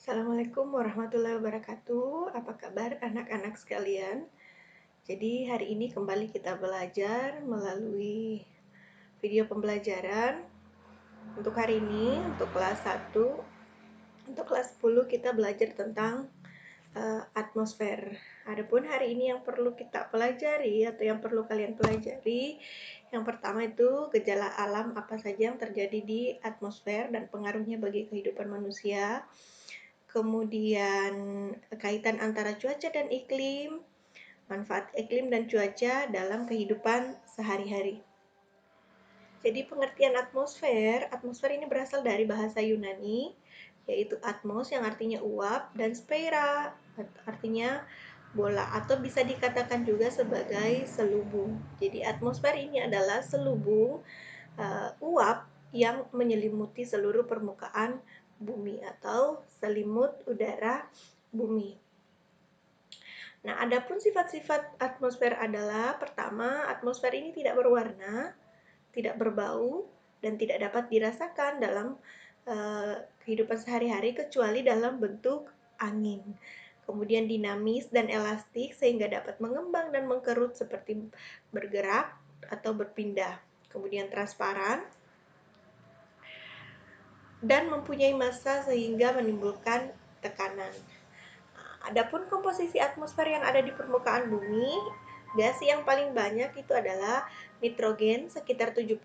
Assalamualaikum warahmatullahi wabarakatuh. Apa kabar anak-anak sekalian? Jadi hari ini kembali kita belajar melalui video pembelajaran. Untuk hari ini, untuk kelas 1, untuk kelas 10 kita belajar tentang atmosfer. Adapun hari ini yang perlu kita pelajari atau yang perlu kalian pelajari, yang pertama itu gejala alam apa saja yang terjadi di atmosfer dan pengaruhnya bagi kehidupan manusia. Kemudian kaitan antara cuaca dan iklim, manfaat iklim dan cuaca dalam kehidupan sehari-hari. Jadi pengertian atmosfer ini berasal dari bahasa Yunani, yaitu atmos yang artinya uap dan sphera artinya bola atau bisa dikatakan juga sebagai selubung. Jadi atmosfer ini adalah selubung uap yang menyelimuti seluruh permukaan bumi atau selimut udara bumi. Nah, adapun sifat-sifat atmosfer adalah pertama, atmosfer ini tidak berwarna, tidak berbau, dan tidak dapat dirasakan dalam kehidupan sehari-hari kecuali dalam bentuk angin. Kemudian dinamis dan elastik sehingga dapat mengembang dan mengkerut seperti bergerak atau berpindah. Kemudian transparan dan mempunyai massa sehingga menimbulkan tekanan. Adapun komposisi atmosfer yang ada di permukaan bumi, gas yang paling banyak itu adalah nitrogen sekitar 78%,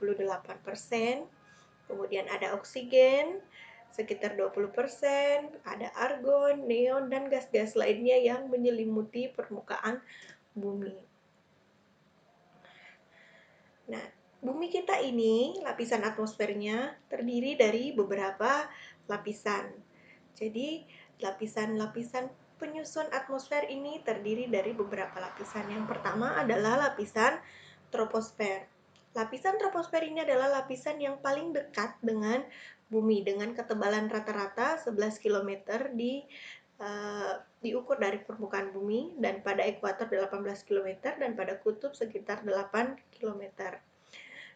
kemudian ada oksigen sekitar 20%, ada argon, neon, dan gas-gas lainnya yang menyelimuti permukaan bumi. Nah, bumi kita ini, lapisan atmosfernya terdiri dari beberapa lapisan. Jadi, lapisan-lapisan penyusun atmosfer ini terdiri dari beberapa lapisan. Yang pertama adalah lapisan troposfer. Lapisan troposfer ini adalah lapisan yang paling dekat dengan bumi dengan ketebalan rata-rata 11 km diukur dari permukaan bumi dan pada ekuator 18 km dan pada kutub sekitar 8 km.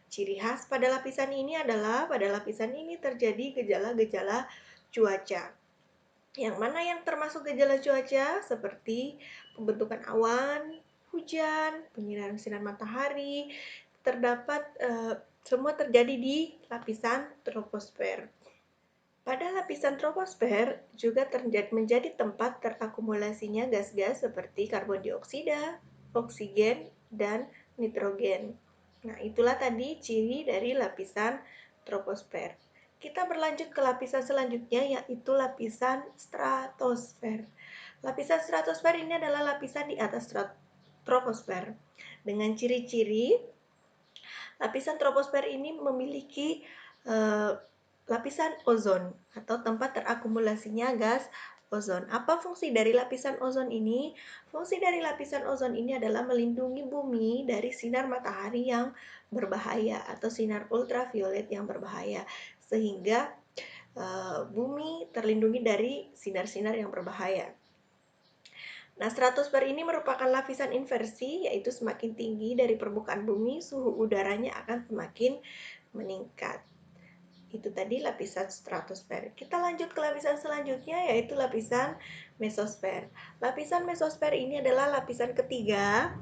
Ciri khas pada lapisan ini adalah pada lapisan ini terjadi gejala-gejala cuaca. Yang mana yang termasuk gejala cuaca seperti pembentukan awan, hujan, penyinaran sinar matahari, terdapat semua terjadi di lapisan troposfer. Pada lapisan troposfer juga menjadi tempat terakumulasinya gas-gas seperti karbon dioksida, oksigen, dan nitrogen. Nah, itulah tadi ciri dari lapisan troposfer. Kita berlanjut ke lapisan selanjutnya, yaitu lapisan stratosfer. Lapisan stratosfer ini adalah lapisan di atas troposfer. Dengan ciri-ciri, lapisan troposfer ini memiliki lapisan ozon atau tempat terakumulasinya gas ozon. Apa fungsi dari lapisan ozon ini? Fungsi dari lapisan ozon ini adalah melindungi bumi dari sinar matahari yang berbahaya atau sinar ultraviolet yang berbahaya, sehingga bumi terlindungi dari sinar-sinar yang berbahaya. Nah, stratosfer ini merupakan lapisan inversi, yaitu semakin tinggi dari permukaan bumi, suhu udaranya akan semakin meningkat. Itu tadi lapisan stratosfer. Kita lanjut ke lapisan selanjutnya, yaitu lapisan mesosfer. Lapisan mesosfer ini adalah lapisan ketiga,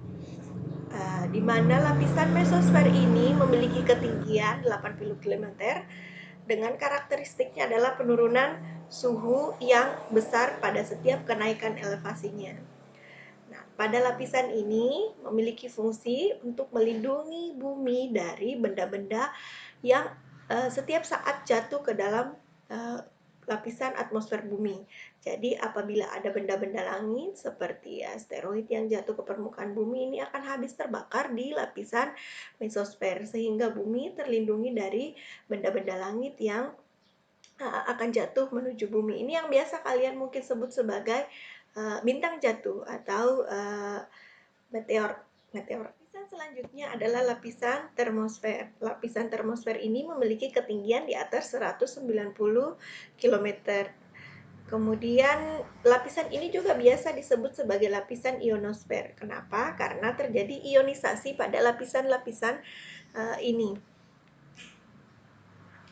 di mana lapisan mesosfer ini memiliki ketinggian 80 km dengan karakteristiknya adalah penurunan suhu yang besar pada setiap kenaikan elevasinya. Nah, pada lapisan ini memiliki fungsi untuk melindungi bumi dari benda-benda yang setiap saat jatuh ke dalam lapisan atmosfer bumi. Jadi apabila ada benda-benda langit seperti asteroid yang jatuh ke permukaan bumi, ini akan habis terbakar di lapisan mesosfer sehingga bumi terlindungi dari benda-benda langit yang akan jatuh menuju bumi. Ini yang biasa kalian mungkin sebut sebagai bintang jatuh atau meteor. Selanjutnya adalah lapisan termosfer. Lapisan termosfer ini memiliki ketinggian di atas 190 km. Kemudian lapisan ini juga biasa disebut sebagai lapisan ionosfer. Kenapa? Karena terjadi ionisasi pada lapisan-lapisan ini.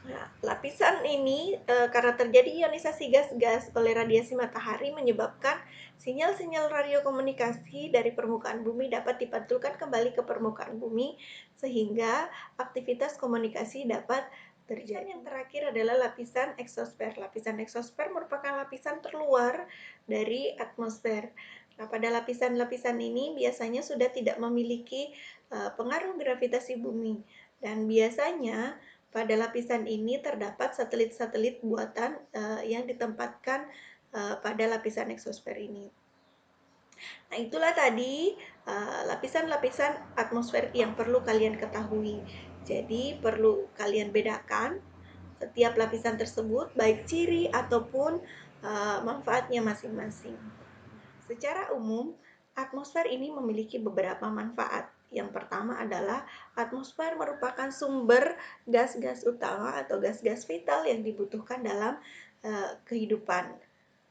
Nah, lapisan ini karena terjadi ionisasi gas-gas oleh radiasi matahari menyebabkan sinyal-sinyal radiokomunikasi dari permukaan bumi dapat dipantulkan kembali ke permukaan bumi sehingga aktivitas komunikasi dapat terjadi. Yang terakhir adalah lapisan eksosfer. Lapisan eksosfer merupakan lapisan terluar dari atmosfer. Nah, pada lapisan-lapisan ini biasanya sudah tidak memiliki pengaruh gravitasi bumi dan biasanya pada lapisan ini terdapat satelit-satelit buatan yang ditempatkan pada lapisan eksosfer ini. Nah, itulah tadi lapisan-lapisan atmosfer yang perlu kalian ketahui. Jadi, perlu kalian bedakan setiap lapisan tersebut, baik ciri ataupun manfaatnya masing-masing. Secara umum, atmosfer ini memiliki beberapa manfaat. Yang pertama adalah atmosfer merupakan sumber gas-gas utama atau gas-gas vital yang dibutuhkan dalam kehidupan.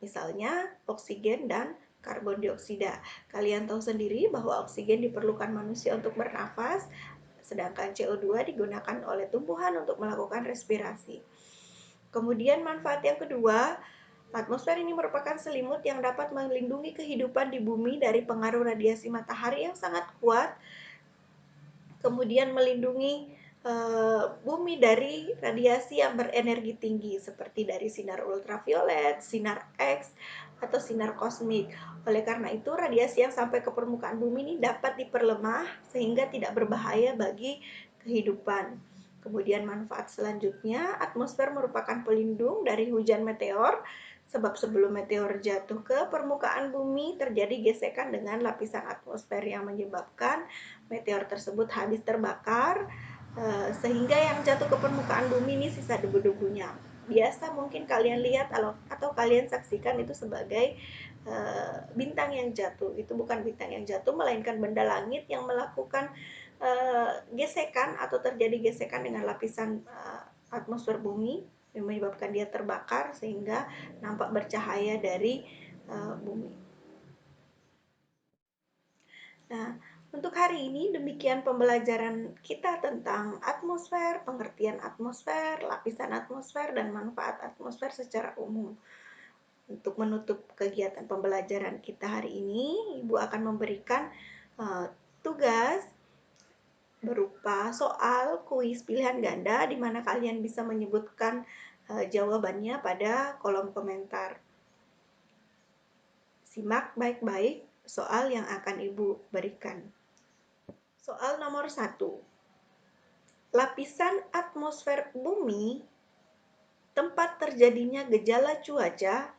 Misalnya oksigen dan karbon dioksida. Kalian tahu sendiri bahwa oksigen diperlukan manusia untuk bernafas, sedangkan CO2 digunakan oleh tumbuhan untuk melakukan respirasi. Kemudian manfaat yang kedua, atmosfer ini merupakan selimut yang dapat melindungi kehidupan di bumi dari pengaruh radiasi matahari yang sangat kuat, kemudian melindungi bumi dari radiasi yang berenergi tinggi seperti dari sinar ultraviolet, sinar X, atau sinar kosmik. Oleh karena itu, radiasi yang sampai ke permukaan bumi ini dapat diperlemah sehingga tidak berbahaya bagi kehidupan. Kemudian manfaat selanjutnya, atmosfer merupakan pelindung dari hujan meteor. Sebab sebelum meteor jatuh ke permukaan bumi, terjadi gesekan dengan lapisan atmosfer yang menyebabkan meteor tersebut habis terbakar, sehingga yang jatuh ke permukaan bumi ini sisa debu-debunya. Biasa mungkin kalian lihat atau kalian saksikan itu sebagai bintang yang jatuh. Itu bukan bintang yang jatuh, melainkan benda langit yang melakukan gesekan atau terjadi gesekan dengan lapisan atmosfer bumi yang menyebabkan dia terbakar sehingga nampak bercahaya dari bumi. Nah, untuk hari ini demikian pembelajaran kita tentang atmosfer, pengertian atmosfer, lapisan atmosfer, dan manfaat atmosfer secara umum. Untuk menutup kegiatan pembelajaran kita hari ini, Ibu akan memberikan tugas berupa soal kuis pilihan ganda di mana kalian bisa menyebutkan jawabannya pada kolom komentar. Simak baik-baik soal yang akan Ibu berikan. Soal nomor 1. Lapisan atmosfer bumi tempat terjadinya gejala cuaca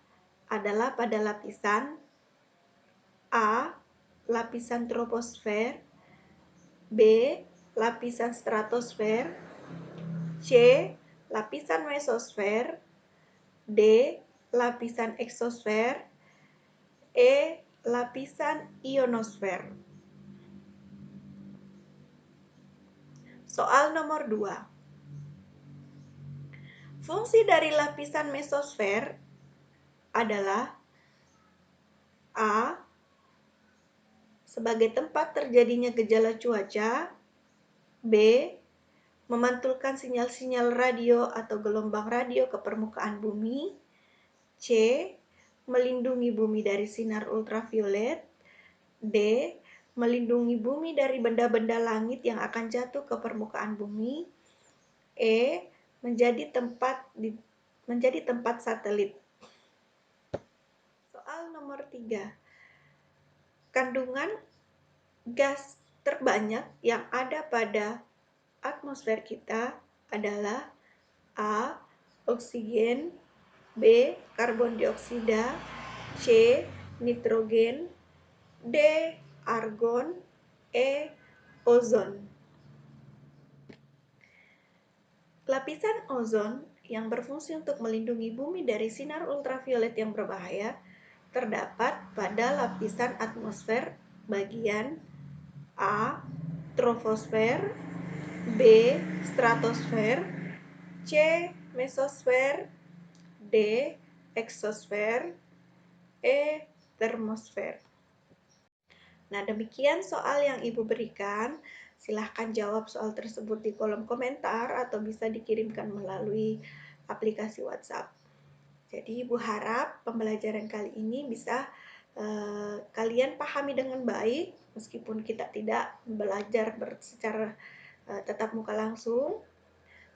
adalah pada lapisan A. Lapisan troposfer, B. Lapisan stratosfer, C. Lapisan mesosfer, D. Lapisan eksosfer, E. Lapisan ionosfer. Soal nomor 2. Fungsi dari lapisan mesosfer adalah A. Sebagai tempat terjadinya gejala cuaca, B. Memantulkan sinyal-sinyal radio atau gelombang radio ke permukaan bumi, C. Melindungi bumi dari sinar ultraviolet, D. Melindungi bumi dari benda-benda langit yang akan jatuh ke permukaan bumi, E. Menjadi tempat satelit. Soal nomor 3. Kandungan gas terbanyak yang ada pada atmosfer kita adalah A. Oksigen, B. Karbon dioksida, C. Nitrogen, D. Argon, E. Ozon. Lapisan ozon yang berfungsi untuk melindungi bumi dari sinar ultraviolet yang berbahaya terdapat pada lapisan atmosfer bagian A, troposfer, B. stratosfer, C. mesosfer, D. eksosfer, E. termosfer. Nah, demikian soal yang Ibu berikan. Silahkan jawab soal tersebut di kolom komentar atau bisa dikirimkan melalui aplikasi WhatsApp. Jadi Ibu harap pembelajaran kali ini bisa kalian pahami dengan baik meskipun kita tidak belajar secara tatap muka langsung.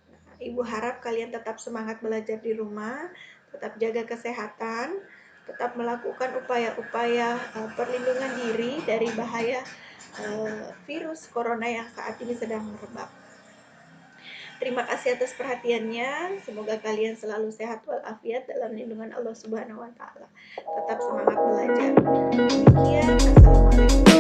Nah, Ibu harap kalian tetap semangat belajar di rumah, tetap jaga kesehatan, tetap melakukan upaya-upaya perlindungan diri dari bahaya virus corona yang saat ini sedang merebak. Terima kasih atas perhatiannya. Semoga kalian selalu sehat walafiat dalam lindungan Allah Subhanahu wa taala. Tetap semangat belajar. Demikian, assalamualaikum.